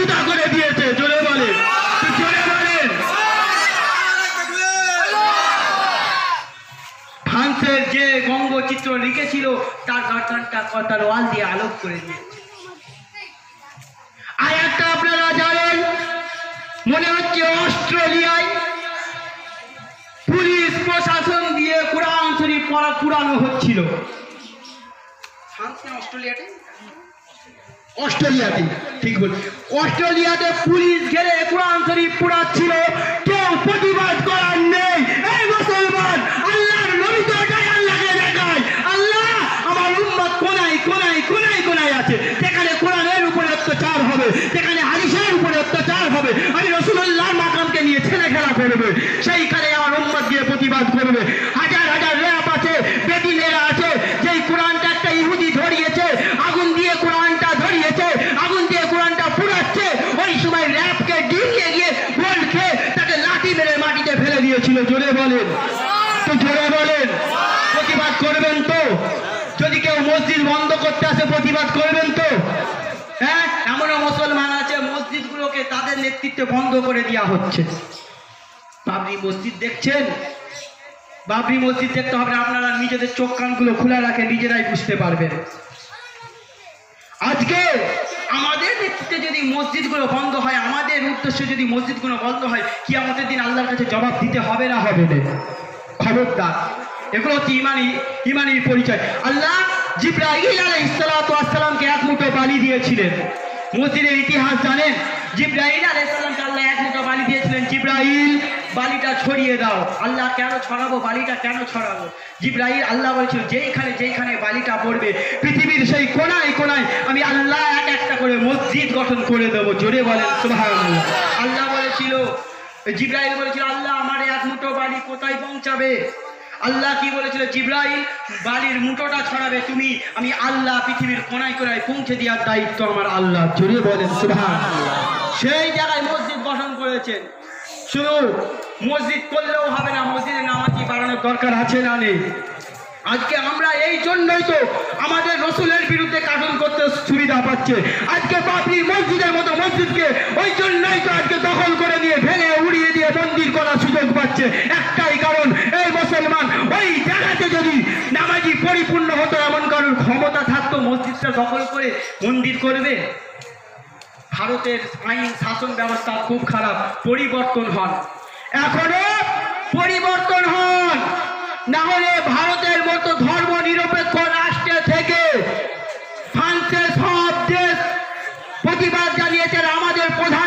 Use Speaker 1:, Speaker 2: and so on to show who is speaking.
Speaker 1: জুতা করে দিয়েছে। জোরে বলেন, জোরে বলেন। ফ্রান্সের যে বঙ্গচিত্র লিখেছিল তার গার্ডানটা কথার ওয়াল দিয়ে আলোক করে দিয়েছে। আর একটা আপনারা জানেন, মনে হচ্ছে অস্ট্রেলিয়ায় পুলিশ প্রশাসন দিয়ে কোরআন শরীফ পড়া পুরানো হচ্ছিল। অস্ট্রেলিয়াতে, ঠিক বল, অস্ট্রেলিয়াতে পুলিশ ঘেরে কোরআন শরীফ পুরাচ্ছিল, কেউ প্রতিবাদ করার নেই। এই মুসলমান, আল্লাহর নবী তো এটাই আল্লাহকে দেখায়, আল্লাহ আমার উম্মত কোনায় কোনায় কোনায় কোনায় আছে, যেখানে কোরআনের উপরে অত্যাচার হবে, যেখানে হাদিসের উপরে অত্যাচার হবে, আমি রাসূলুল্লাহর মাকামকে নিয়ে ছেলে খেলা করবে, সেইখানে আমার উম্মত গিয়ে প্রতিবাদ করবে। হাজার হাজার র্যাব আছে, বেদিনেরা আছে, যেই কোরআনটা একটা ইহুদি ধরিয়েছে, আগুন দিয়ে কোরআনটা ধরিয়েছে, আগুন দিয়ে কোরআনটা পুড়াচ্ছে, ওই সময় র্যাবকে ডিঙিয়ে গিয়ে গোল খেয়ে তাকে লাঠি মেরে মাটিতে ফেলে দিয়েছিল। জোরে বলেন, তো জোরে বলেন। প্রতিবাদ করবেন তো? যদি কেউ মসজিদ বন্ধ করতে আসে প্রতিবাদ করবেন তো? হ্যাঁ, এমনও মুসলমান আছে মসজিদগুলোকে তাদের নেতৃত্বে বন্ধ করে দেওয়া হচ্ছে। বাবরি মসজিদ দেখছেন? বাবরি মসজিদ দেখতে হবে না, আপনারা নিজেদের চোখ কানগুলো খোলা রাখে নিজেরাই বুঝতে পারবেন। আজকে আমাদের নেতৃত্বে যদি মসজিদগুলো বন্ধ হয়, আমাদের উদ্দেশ্যে যদি মসজিদগুলো বন্ধ হয়, কিয়ামতের দিন আল্লাহর কাছে জবাব দিতে হবে না হবে না? খবরদার, এগুলো হচ্ছে ইমানির পরিচয়। আল্লাহ জিবরাইল আলাইহিস সালাতু ওয়াস সালামকে এক মুঠো বালি দিয়েছিলেন। মসজিদের ইতিহাস জানেন? জিবরাইল আলাইহিস সালামকে আল্লাহ এক মুঠো বালি দিয়েছিলেন, জিবরাইল বালিটা ছড়িয়ে দাও। আল্লাহ কেন ছড়াবো বালিটা, কেন ছড়াবো? জিবরাইল, আল্লাহ বলেছিল যেইখানে যেইখানে বালিটা পড়বে পৃথিবীর সেই কোনায় কোনায় আমি আল্লাহ এক একটা করে মসজিদ গঠন করে দেবো। জোরে বলেন সুবহানাল্লাহ। আল্লাহ বলেছিল, জিবরাইল বলেছিল আল্লাহ আমার এক মুঠো বালি কোথায় পৌঁছাবে? আল্লাহ কি বলেছিল? জিবরাইল বালির মুঠোটা ছড়াবে তুমি, আমি আল্লাহ পৃথিবীর কোনায় কোনায় পৌঁছে দেওয়ার দায়িত্ব আমার আল্লাহ। জোরে বলেন সুবহানাল্লাহ। সেই জায়গায় মসজিদ গঠন করেছেন। শুধু মসজিদ করলেও হবে না, মসজিদে নামাজি বাড়ানোর দরকার আছে না নেই? আজকে আমরা এই জন্যই তো আমাদের রসুলের বিরুদ্ধে কার্টুন করতে সুবিধা পাচ্ছে। আজকে বাবরি মসজিদের মতো মসজিদকে ওই জন্যই তো আজকে দখল করে দিয়ে ভেঙে উড়িয়ে দিয়ে মন্দির করার সুযোগ পাচ্ছে। একটাই কারণ, এই মুসলমান ওই জায়গাতে যদি নামাজি পরিপূর্ণ হতো, এমন কারোর ক্ষমতা থাকতো মসজিদটা দখল করে মন্দির করবে? ভারতের আইন শাসন ব্যবস্থা খুব খারাপ, পরিবর্তন হন, এখনো পরিবর্তন হন, না হলে ভারতের মতো ধর্ম নিরপেক্ষ রাষ্ট্র থেকে ফ্রান্সের সব দেশ প্রতিবাদ জানিয়েছেন। আমাদের প্রধান